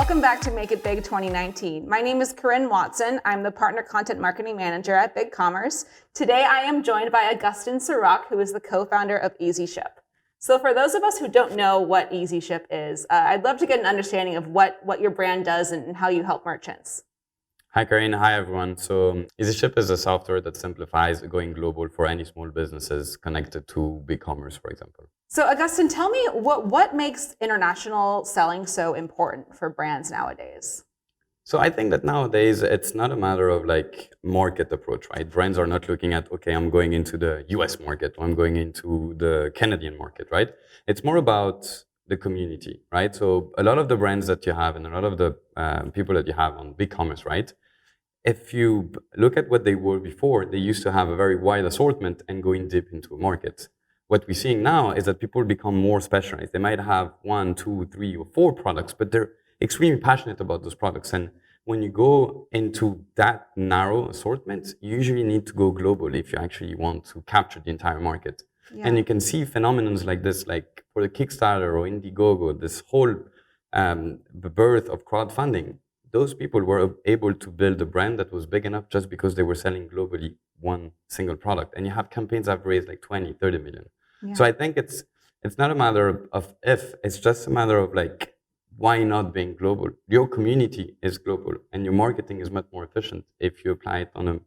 Welcome back to Make It Big 2019. My name is Corinne Watson. I'm the Partner Content Marketing Manager at BigCommerce. Today I am joined by Augustin Sirach, who is the co-founder of Easyship. So for those of us who don't know what Easyship is, I'd love to get an understanding of what your brand does and how you help merchants. Hi, Corinne. Hi, everyone. So Easyship is a software that simplifies going global for any small businesses connected to BigCommerce, for example. So Augustin, tell me what makes international selling so important for brands nowadays? So I think that nowadays it's not a matter of like market approach, right? Brands are not looking at, okay, I'm going into the US market or I'm going into the Canadian market, right? It's more about the community, right? So a lot of the brands that you have and a lot of the people that you have on BigCommerce, right? If you look at what they were before, they used to have a very wide assortment and going deep into a market. What we're seeing now is that people become more specialized. They might have 1, 2, 3, or 4 products, but they're extremely passionate about those products. And when you go into that narrow assortment, you usually need to go global if you actually want to capture the entire market. Yeah. And you can see phenomenons like this, like for the Kickstarter or Indiegogo, this whole the birth of crowdfunding. Those people were able to build a brand that was big enough just because they were selling globally one single product. And you have campaigns that have raised like 20, 30 million. Yeah. So I think it's not a matter of if, it's just a matter of like, why not being global? Your community is global and your marketing is much more efficient if you apply it on a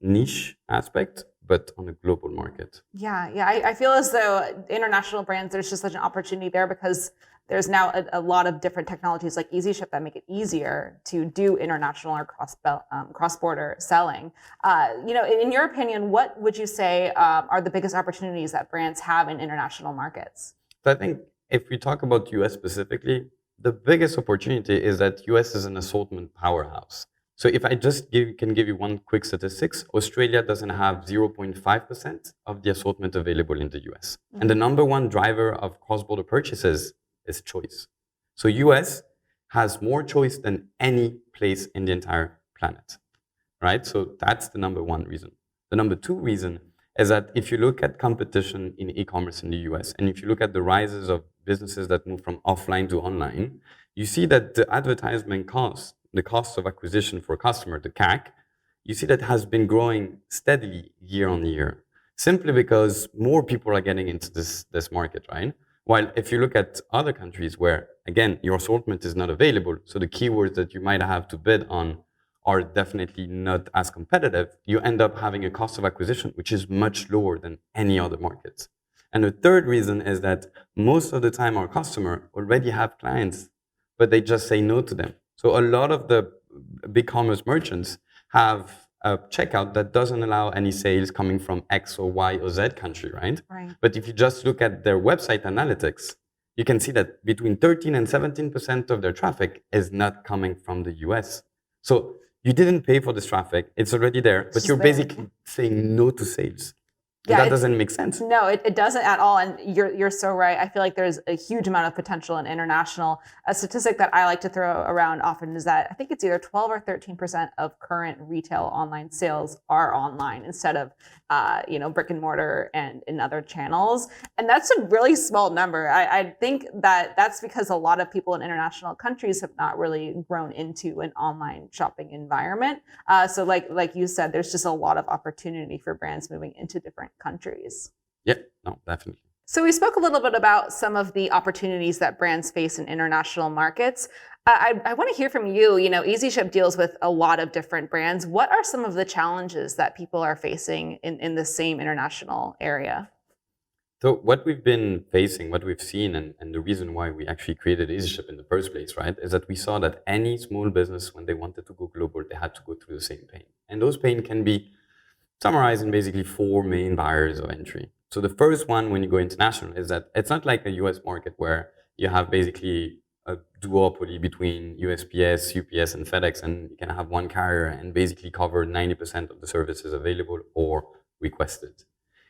niche aspect, but on a global market. Yeah. I feel as though international brands, there's just such an opportunity there because there's now a lot of different technologies like Easyship that make it easier to do international or cross-border selling. In your opinion, what would you say are the biggest opportunities that brands have in international markets? So I think if we talk about US specifically, the biggest opportunity is that US is an assortment powerhouse. So if I just can give you one quick statistics, Australia doesn't have 0.5% of the assortment available in the US. Mm-hmm. And the number one driver of cross-border purchases is choice. So US has more choice than any place in the entire planet, right? So that's the number one reason. The number two reason is that if you look at competition in e-commerce in the US, and if you look at the rises of businesses that move from offline to online, you see that the advertisement cost, the cost of acquisition for a customer, the CAC, you see that has been growing steadily year on year, simply because more people are getting into this market, right? While if you look at other countries where, again, your assortment is not available, so the keywords that you might have to bid on are definitely not as competitive, you end up having a cost of acquisition, which is much lower than any other market. And the third reason is that most of the time our customer already have clients, but they just say no to them. So a lot of the BigCommerce merchants have a checkout that doesn't allow any sales coming from X or Y or Z country, right? But if you just look at their website analytics, you can see that between 13 and 17% of their traffic is not coming from the US. So you didn't pay for this traffic, it's already there, but you're basically saying no to sales. Yeah, that doesn't make sense. No, it doesn't at all. And you're so right. I feel like there's a huge amount of potential in international. A statistic that I like to throw around often is that I think it's either 12 or 13% of current retail online sales are online instead of brick and mortar and in other channels. And that's a really small number. I think that's because a lot of people in international countries have not really grown into an online shopping environment. So like you said, there's just a lot of opportunity for brands moving into different countries. Yeah, no, definitely. So we spoke a little bit about some of the opportunities that brands face in international markets. I want to hear from you. Easyship deals with a lot of different brands. What are some of the challenges that people are facing in the same international area? So what we've been facing, what we've seen, and the reason why we actually created Easyship in the first place, right, is that we saw that any small business, when they wanted to go global, they had to go through the same pain. And those pain can be summarized in basically 4 main barriers of entry. So the first one, when you go international, is that it's not like a US market where you have basically a duopoly between USPS, UPS, and FedEx, and you can have one carrier and basically cover 90% of the services available or requested.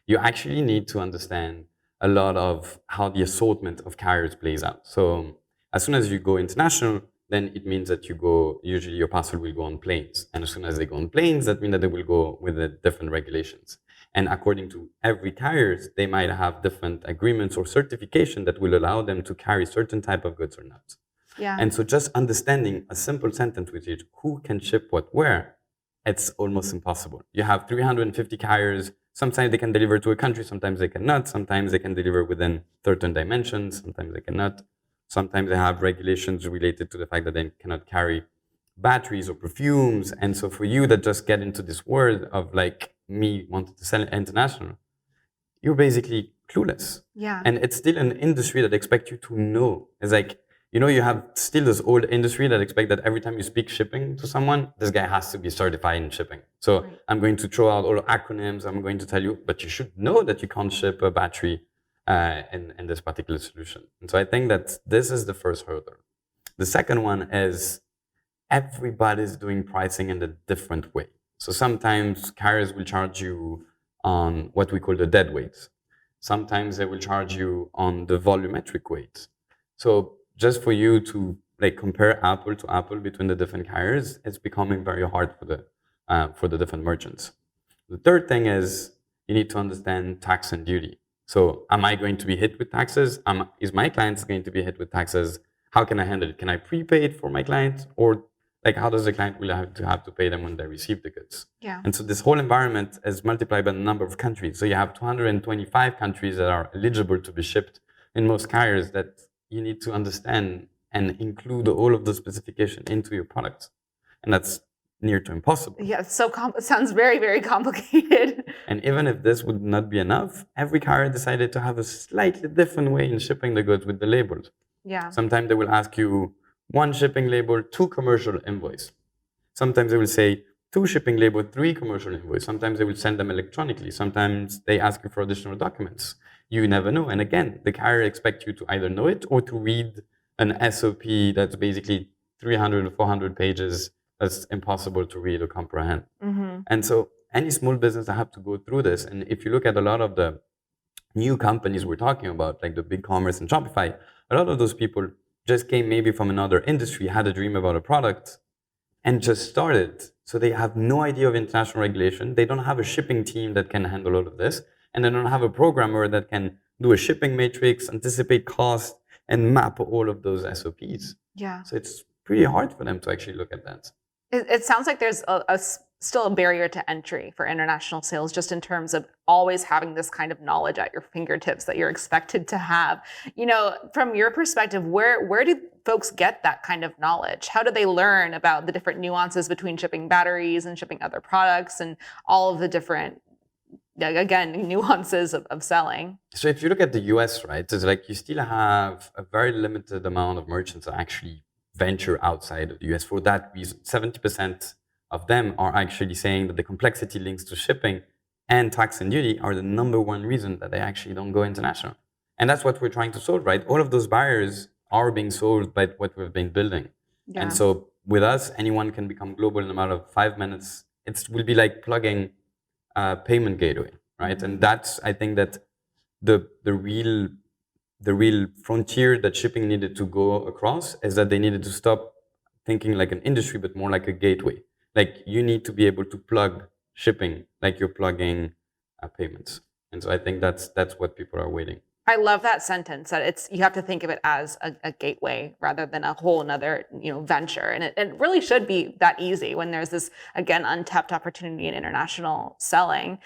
You actually need to understand a lot of how the assortment of carriers plays out. So as soon as you go international, then it means that usually your parcel will go on planes. And as soon as they go on planes, that means that they will go with the different regulations. And according to every carrier, they might have different agreements or certification that will allow them to carry certain type of goods or not. Yeah. And so just understanding a simple sentence, which is who can ship what where, it's almost impossible. You have 350 carriers. Sometimes they can deliver to a country, sometimes they cannot. Sometimes they can deliver within certain dimensions, sometimes they cannot. Sometimes they have regulations related to the fact that they cannot carry batteries or perfumes. And so for you that just get into this world of like me wanting to sell international, you're basically clueless. Yeah. And it's still an industry that expects you to know. It's like, you have still this old industry that expect that every time you speak shipping to someone, this guy has to be certified in shipping. So Right. I'm going to throw out all the acronyms. I'm going to tell you, but you should know that you can't ship a battery in this particular solution. And so I think that this is the first hurdle. The second one is everybody's doing pricing in a different way. So sometimes carriers will charge you on what we call the dead weight. Sometimes they will charge you on the volumetric weight. So just for you to like compare apple to apple between the different carriers, it's becoming very hard for the different merchants. The third thing is you need to understand tax and duty. So am I going to be hit with taxes? Is my client going to be hit with taxes? How can I handle it? Can I prepay it for my client? Or like how does the client really have to pay them when they receive the goods? Yeah. And so this whole environment is multiplied by the number of countries. So you have 225 countries that are eligible to be shipped in most carriers that you need to understand and include all of the specification into your product. And that's near to impossible. Yeah, it's so it sounds very, very complicated. And even if this would not be enough, every carrier decided to have a slightly different way in shipping the goods with the labels. Yeah. Sometimes they will ask you 1 shipping label, 2 commercial invoice. Sometimes they will say 2 shipping label, 3 commercial invoice. Sometimes they will send them electronically. Sometimes they ask you for additional documents. You never know. And again, the carrier expects you to either know it or to read an SOP that's basically 300 or 400 pages that's impossible to read or comprehend. Mm-hmm. And so any small business that have to go through this, and if you look at a lot of the new companies we're talking about, like the BigCommerce and Shopify, a lot of those people just came maybe from another industry, had a dream about a product, and just started. So they have no idea of international regulation. They don't have a shipping team that can handle all of this. And they don't have a programmer that can do a shipping matrix, anticipate cost, and map all of those SOPs. Yeah. So it's pretty hard for them to actually look at that. It sounds like there's still a barrier to entry for international sales, just in terms of always having this kind of knowledge at your fingertips that you're expected to have. From your perspective, where do folks get that kind of knowledge? How do they learn about the different nuances between shipping batteries and shipping other products and all of the different, again, nuances of selling? So if you look at the US, right, it's like you still have a very limited amount of merchants that actually venture outside of the US for that reason. 70% of them are actually saying that the complexity links to shipping and tax and duty are the number one reason that they actually don't go international. And that's what we're trying to solve, right? All of those barriers are being solved by what we've been building. Yeah. And so with us, anyone can become global in a matter of 5 minutes. It will be like plugging a payment gateway, right? And that's, I think that the real frontier that shipping needed to go across is that they needed to stop thinking like an industry, but more like a gateway. Like you need to be able to plug shipping like you're plugging payments. And so I think that's what people are waiting. I love that sentence, that you have to think of it as a gateway rather than a whole another venture. And it really should be that easy when there's this, again, untapped opportunity in international selling.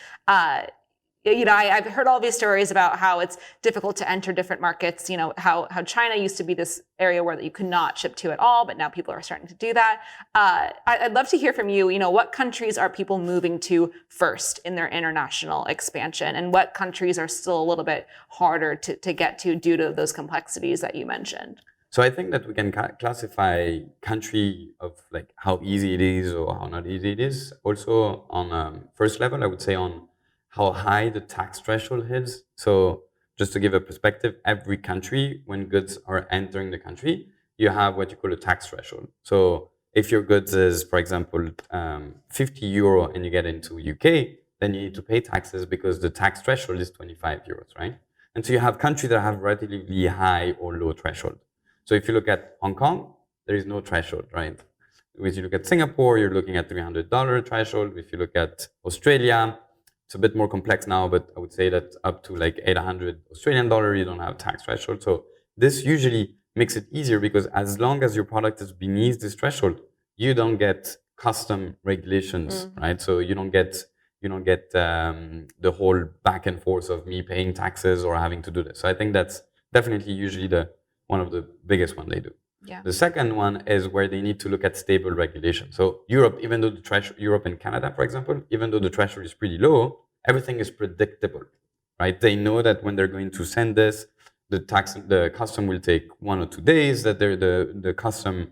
I've heard all these stories about how it's difficult to enter different markets, how China used to be this area where you could not ship to at all, but now people are starting to do that. I'd love to hear from you, what countries are people moving to first in their international expansion, and what countries are still a little bit harder to get to due to those complexities that you mentioned? So I think that we can classify country of like how easy it is or how not easy it is. Also on first level, I would say on how high the tax threshold is. So just to give a perspective, every country, when goods are entering the country, you have what you call a tax threshold. So if your goods is, for example, 50 euro and you get into UK, then you need to pay taxes because the tax threshold is 25 euros, right? And so you have countries that have relatively high or low threshold. So if you look at Hong Kong, there is no threshold, right? If you look at Singapore, you're looking at $300 threshold. If you look at Australia, it's a bit more complex now, but I would say that up to like 800 Australian dollar, you don't have tax threshold. So this usually makes it easier because as long as your product is beneath this threshold, you don't get custom regulations, right? So you don't get the whole back and forth of me paying taxes or having to do this. So I think that's definitely usually one of the biggest one they do. Yeah. The second one is where they need to look at stable regulation. So Europe, even though Europe and Canada, for example, even though the threshold is pretty low, everything is predictable, right? They know that when they're going to send this, the custom will take 1 or 2 days, that the custom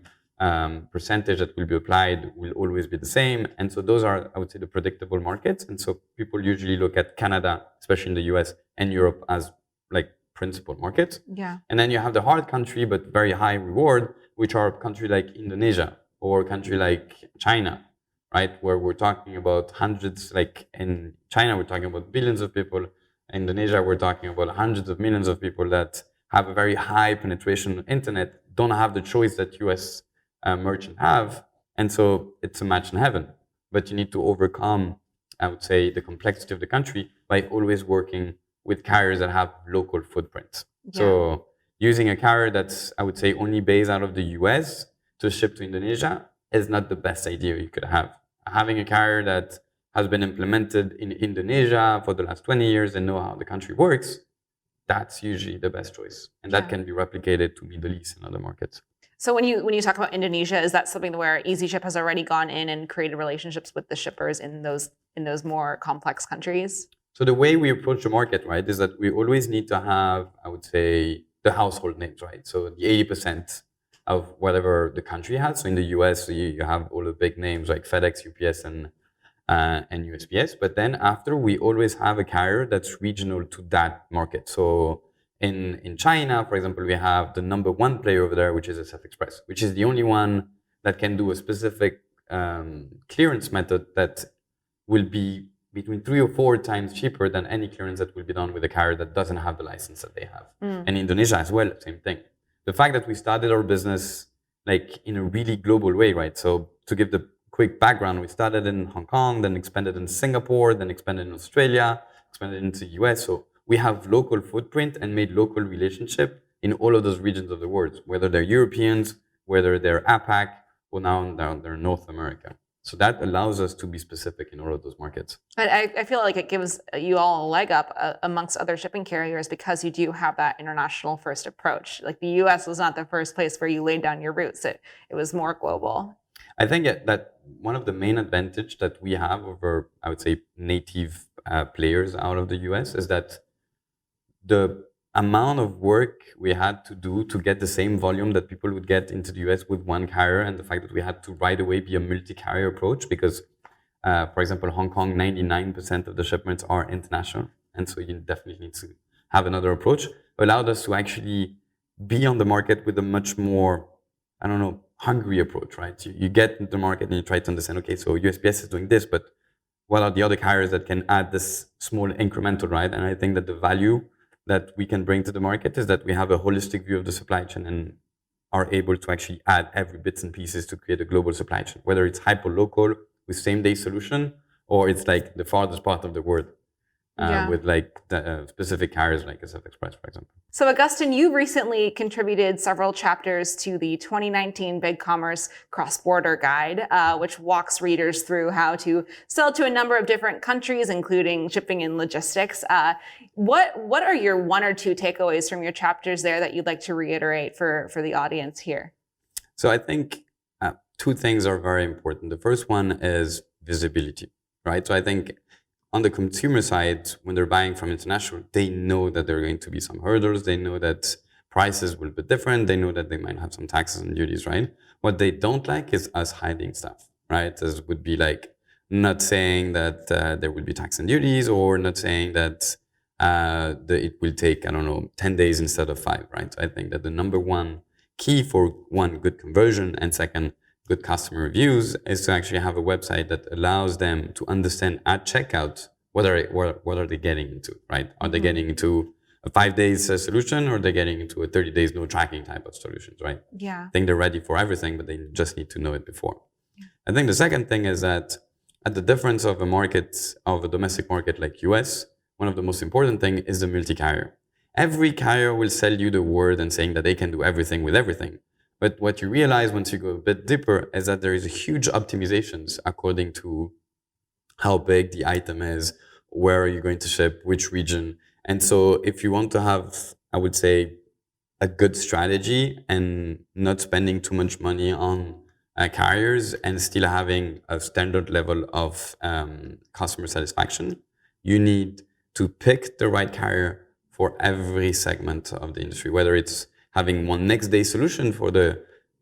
percentage that will be applied will always be the same. And so those are, I would say, the predictable markets. And so people usually look at Canada, especially in the US and Europe, as like principal markets. Yeah. And then you have the hard country, but very high reward, which are country like Indonesia or country like China, right? Where we're talking about hundreds, like in China, we're talking about billions of people. In Indonesia, we're talking about hundreds of millions of people that have a very high penetration of internet, don't have the choice that US merchants have. And so it's a match in heaven. But you need to overcome, I would say, the complexity of the country by always working with carriers that have local footprints. Yeah. So using a carrier that's, I would say, only based out of the US to ship to Indonesia is not the best idea you could have. Having a carrier that has been implemented in Indonesia for the last 20 years and know how the country works, that's usually the best choice. And that can be replicated to Middle East and other markets. So when you talk about Indonesia, is that something where Easyship has already gone in and created relationships with the shippers in those more complex countries? So the way we approach the market, right, is that we always need to have, I would say, the household names, right? So the 80% of whatever the country has. So in the US, you have all the big names like FedEx, UPS, and USPS. But then after, we always have a carrier that's regional to that market. So in China, for example, we have the number one player over there, which is SF Express, which is the only one that can do a specific clearance method that will be between 3 or 4 times cheaper than any clearance that will be done with a carrier that doesn't have the license that they have. And Indonesia as well, same thing. The fact that we started our business like in a really global way, right? So to give the quick background, we started in Hong Kong, then expanded in Singapore, then expanded in Australia, expanded into the US. So we have local footprint and made local relationship in all of those regions of the world, whether they're Europeans, whether they're APAC, or now they're North America. So that allows us to be specific in all of those markets. I feel like it gives you all a leg up amongst other shipping carriers because you do have that international first approach. Like the US was not the first place where you laid down your roots. It was more global. I think that one of the main advantage that we have over, I would say, native players out of the US is that the amount of work we had to do to get the same volume that people would get into the US with one carrier, and the fact that we had to right away be a multi-carrier approach because, for example, Hong Kong, 99% of the shipments are international. And so you definitely need to have another approach, allowed us to actually be on the market with a much more, I don't know, hungry approach, right? You get into the market and you try to understand, okay, so USPS is doing this, but what are the other carriers that can add this small incremental, right? And I think that the value that we can bring to the market is that we have a holistic view of the supply chain and are able to actually add every bits and pieces to create a global supply chain, whether it's hyper local with same day solution or it's like the farthest part of the world with like the, specific carriers like SF Express, for example. So Augustin, you recently contributed several chapters to the 2019 BigCommerce cross-border guide, which walks readers through how to sell to a number of different countries, including shipping and logistics. What are your 1 or 2 takeaways from your chapters there that you'd like to reiterate for the audience here? So I think 2 things are very important. The first one is visibility, right? So I think on the consumer side, when they're buying from international, they know that there are going to be some hurdles. They know that prices will be different. They know that they might have some taxes and duties, right? What they don't like is us hiding stuff, right? This would be like not saying that there will be tax and duties or not saying that it will take, I don't know, 10 days instead of 5, right? So I think that the number one key for one, good conversion, and second, good customer reviews is to actually have a website that allows them to understand at checkout what are they getting into, right? Are they getting into a 5 days solution or are they getting into a 30 days no tracking type of solutions, right? Yeah. I think they're ready for everything, but they just need to know it before. Yeah. I think the second thing is that at the difference of a domestic market like US, one of the most important thing is the multi-carrier. every carrier will sell you the word and saying that they can do everything with everything. But what you realize once you go a bit deeper is that there is huge optimizations according to how big the item is, where are you going to ship, which region. And so if you want to have, I would say, a good strategy and not spending too much money on carriers and still having a standard level of customer satisfaction, you need to pick the right carrier for every segment of the industry, whether it's having one next day solution for the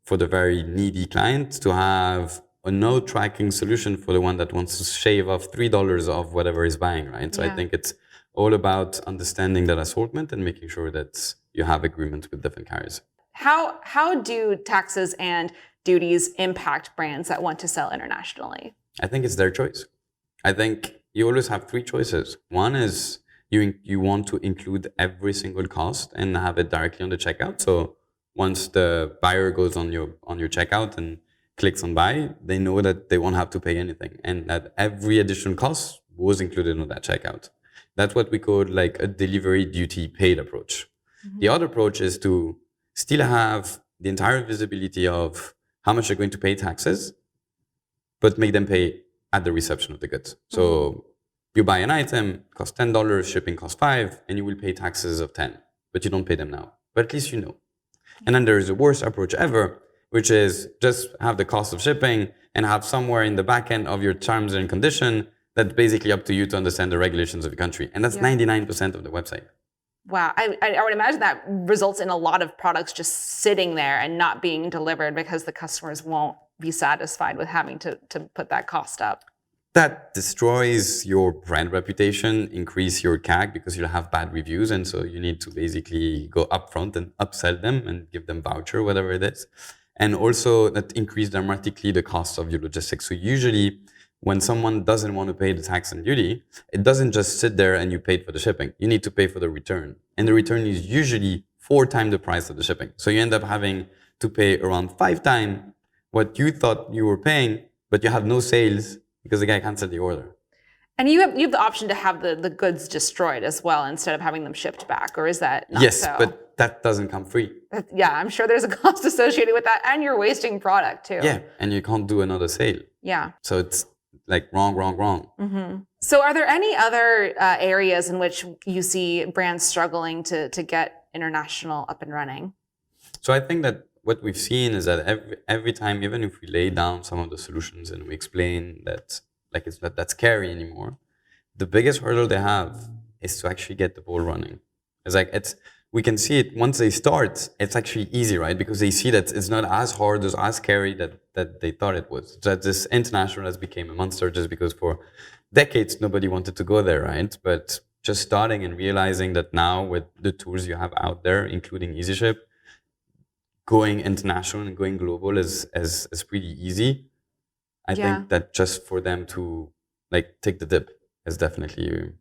very needy client, to have a no tracking solution for the one that wants to shave off $3 of whatever he's buying, right? So I think it's all about understanding that assortment and making sure that you have agreements with different carriers. How do taxes and duties impact brands that want to sell internationally? I think it's their choice. I think you always have three choices. One is you want to include every single cost and have it directly on the checkout. So once the buyer goes on your checkout and clicks on buy, they know that they won't have to pay anything and that every additional cost was included on that checkout. That's what we call like a delivery duty paid approach. Mm-hmm. The other approach is to still have the entire visibility of how much they're going to pay taxes, but make them pay at the reception of the goods. Mm-hmm. So you buy an item, costs $10, shipping costs $5, and you will pay taxes of $10, but you don't pay them now. But at least you know. And then there's the worst approach ever, which is just have the cost of shipping and have somewhere in the back end of your terms and condition that's basically up to you to understand the regulations of the country. And that's 99% of the website. Wow. I would imagine that results in a lot of products just sitting there and not being delivered because the customers won't be satisfied with having to put that cost up. That destroys your brand reputation, increase your CAC because you'll have bad reviews. And so you need to basically go upfront and upsell them and give them voucher, whatever it is. And also that increase dramatically the cost of your logistics. So usually when someone doesn't want to pay the tax and duty, it doesn't just sit there and you paid for the shipping. You need to pay for the return. And the return is usually 4 times the price of the shipping. So you end up having to pay around 5 times what you thought you were paying, but you have no sales because the guy canceled the order. And you have the option to have the goods destroyed as well instead of having them shipped back, or is that not yes, so? But that doesn't come free. I'm sure there's a cost associated with that, and you're wasting product too. Yeah, and you can't do another sale. Yeah. So it's like wrong. Mm-hmm. So are there any other areas in which you see brands struggling to get international up and running? So I think that what we've seen is that every time, even if we lay down some of the solutions and we explain that like it's not that scary anymore, the biggest hurdle they have is to actually get the ball running. We can see it once they start, it's actually easy, right? Because they see that it's not as hard, as scary that they thought it was. That this international has become a monster just because for decades nobody wanted to go there, right? But just starting and realizing that now with the tools you have out there, including Easyship, going international and going global is pretty easy. I think that just for them to like take the dip is definitely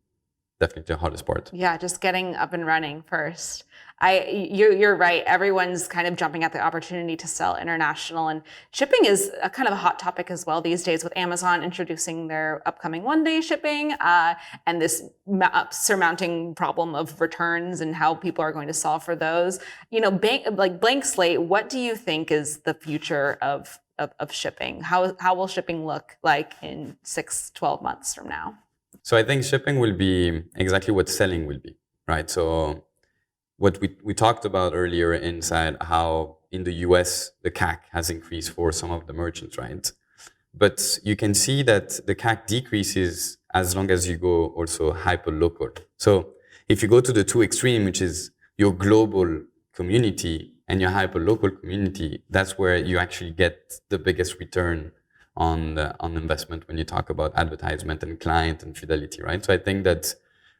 the hardest part. Yeah, just getting up and running first. You're right. Everyone's kind of jumping at the opportunity to sell international, and shipping is a kind of a hot topic as well these days, with Amazon introducing their upcoming one-day shipping and this surmounting problem of returns and how people are going to solve for those. You know, blank slate. What do you think is the future of shipping? How will shipping look like in 6-12 months from now? So I think shipping will be exactly what selling will be, right? So what we talked about earlier inside how in the US, the CAC has increased for some of the merchants, right? But you can see that the CAC decreases as long as you go also hyper-local. So if you go to the two extreme, which is your global community and your hyper-local community, that's where you actually get the biggest return on investment when you talk about advertisement and client and fidelity, right? So I think that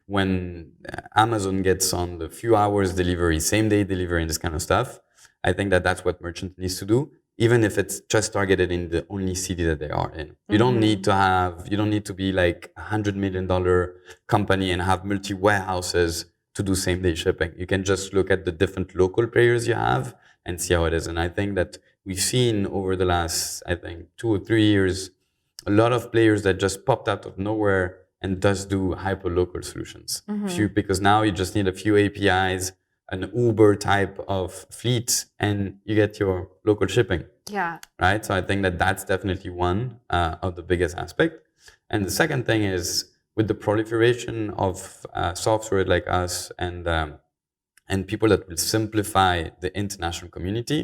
when Amazon gets on the few hours delivery, same day delivery and this kind of stuff, I think that that's what merchant needs to do, even if it's just targeted in the only city that they are in. You don't need to be like $100 million company and have multi warehouses to do same day shipping. You can just look at the different local players you have and see how it is. And I think that we've seen over the last, 2 or 3 years, a lot of players that just popped out of nowhere and does do hyper-local solutions. Because now you just need a few APIs, an Uber type of fleet, and you get your local shipping. Yeah. Right? So I think that that's definitely one of the biggest aspect. And the second thing is with the proliferation of software like us and people that will simplify the international community,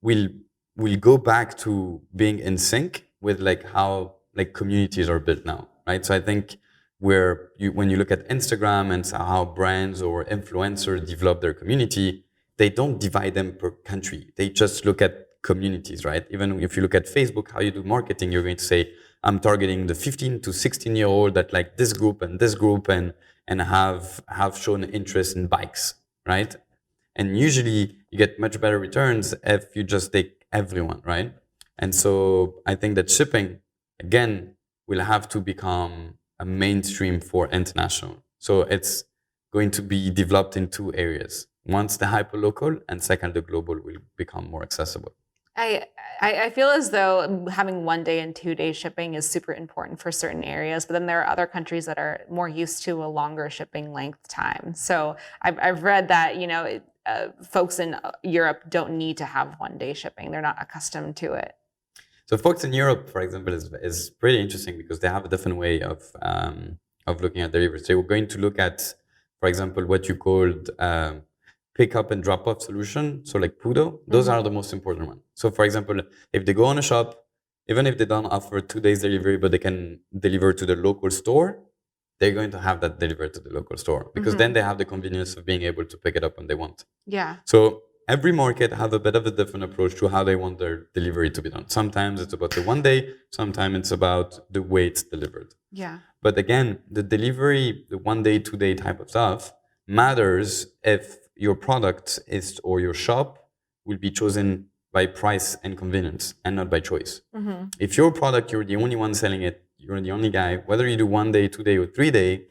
we'll go back to being in sync with like how like communities are built now, right? So I think when you look at Instagram and how brands or influencers develop their community, they don't divide them per country. They just look at communities, right? Even if you look at Facebook, how you do marketing, you're going to say, I'm targeting the 15 to 16-year-old that like this group and have shown interest in bikes, right? And usually you get much better returns if you just take everyone, right? And so I think that shipping, again, will have to become a mainstream for international. So it's going to be developed in two areas. Once the hyperlocal, and second, the global will become more accessible. I feel as though having 1 day and 2 day shipping is super important for certain areas, but then there are other countries that are more used to a longer shipping length time. So I've read that, you know, folks in Europe don't need to have 1 day shipping. They're not accustomed to it. So folks in Europe, for example, is pretty interesting because they have a different way of looking at deliveries. They were going to look at, for example, what you called pick up and drop off solution. So like Pudo, those are the most important ones. So for example, if they go on a shop, even if they don't offer 2 days delivery, but they can deliver to the local store, they're going to have that delivered to the local store because then they have the convenience of being able to pick it up when they want. Yeah. So every market have a bit of a different approach to how they want their delivery to be done. Sometimes it's about the 1 day, sometimes it's about the way it's delivered. Yeah. But again, the delivery, the 1 day, 2 day type of stuff matters if your product is or your shop will be chosen by price and convenience and not by choice. If your product, you're the only one selling it, you're the only guy, whether you do 1 day, 2 day, or 3 day,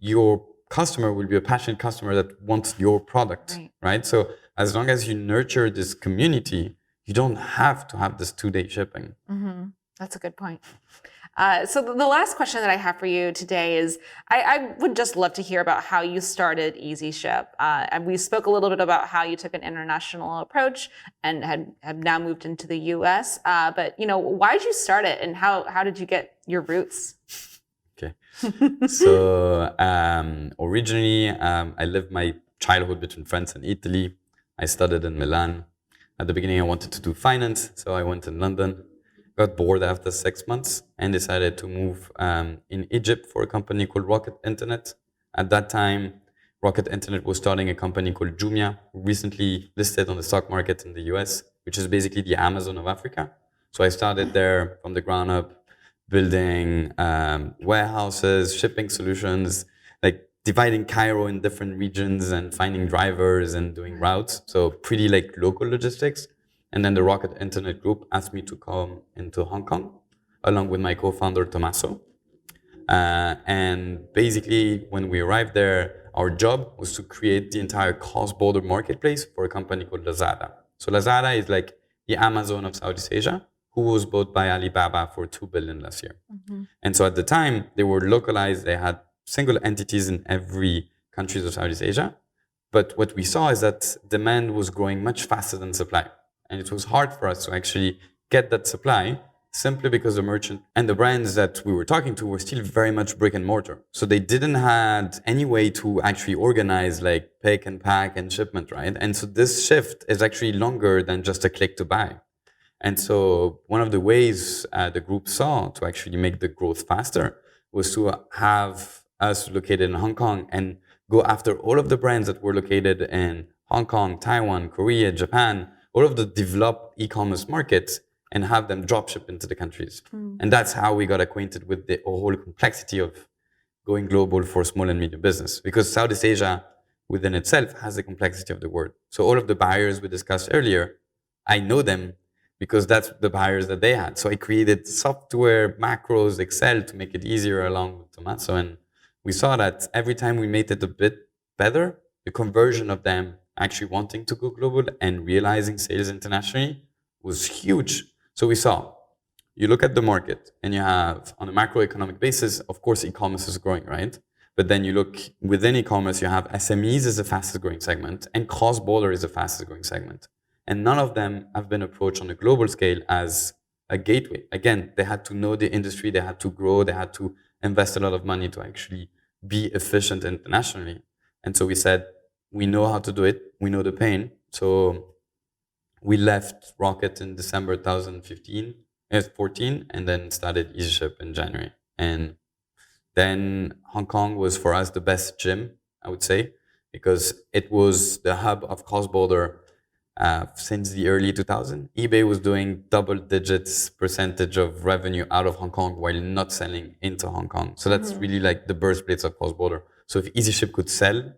your customer will be a passionate customer that wants your product, right? So as long as you nurture this community, you don't have to have this 2 day shipping. That's a good point. So the last question that I have for you today is, I would just love to hear about how you started Easyship. And we spoke a little bit about how you took an international approach and have now moved into the US. But you know, why did you start it, and how did you get your roots? Okay. So originally, I lived my childhood between France and Italy. I studied in Milan. At the beginning, I wanted to do finance, so I went in London. Got bored after 6 months and decided to move in Egypt for a company called Rocket Internet. At that time, Rocket Internet was starting a company called Jumia, recently listed on the stock market in the US, which is basically the Amazon of Africa. So I started there from the ground up, building warehouses, shipping solutions, like dividing Cairo in different regions and finding drivers and doing routes. So pretty like local logistics. And then the Rocket Internet Group asked me to come into Hong Kong along with my co-founder, Tommaso. And basically, when we arrived there, our job was to create the entire cross-border marketplace for a company called Lazada. So Lazada is like the Amazon of Southeast Asia, who was bought by Alibaba for $2 billion last year. And so at the time, they were localized. They had single entities in every country of Southeast Asia. But what we saw is that demand was growing much faster than supply. And it was hard for us to actually get that supply simply because the merchant and the brands that we were talking to were still very much brick and mortar. So they didn't have any way to actually organize like pick and pack and shipment, right? And so this shift is actually longer than just a click to buy. And so one of the ways the group saw to actually make the growth faster was to have us located in Hong Kong and go after all of the brands that were located in Hong Kong, Taiwan, Korea, Japan, all of the developed e-commerce markets, and have them drop ship into the countries. And that's how we got acquainted with the whole complexity of going global for small and medium business. Because Southeast Asia within itself has the complexity of the world. So all of the buyers we discussed earlier, I know them because that's the buyers that they had. So I created software, macros, Excel to make it easier along with Tommaso. And we saw that every time we made it a bit better, the conversion of them actually wanting to go global and realizing sales internationally was huge. So we saw you look at the market and you have, on a macroeconomic basis, of course, e-commerce is growing, right? But then you look within e-commerce, you have SMEs is the fastest growing segment and cross-border is the fastest growing segment. And none of them have been approached on a global scale as a gateway. Again, they had to know the industry, they had to grow, they had to invest a lot of money to actually be efficient internationally. And so we said, we know how to do it, we know the pain. So we left Rocket in December 2014, and then started Easyship in January. And then Hong Kong was for us the best gym, I would say, because it was the hub of cross-border since the early 2000s. eBay was doing double digits percentage of revenue out of Hong Kong while not selling into Hong Kong. So that's really like the birthplace of cross-border. So if Easyship could sell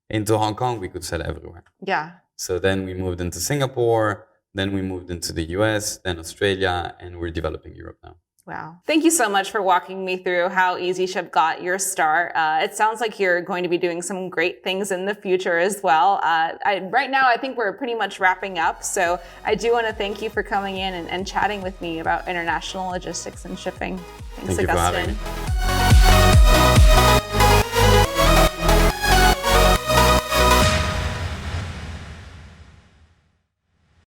into Hong Kong, we could sell everywhere. Yeah. So then we moved into Singapore, then we moved into the US, then Australia, and we're developing Europe now. Wow. Thank you so much for walking me through how Easyship got your start. It sounds like you're going to be doing some great things in the future as well. Right now, I think we're pretty much wrapping up. So I do want to thank you for coming in and chatting with me about international logistics and shipping. Thanks, Thank you for having Augustine. me.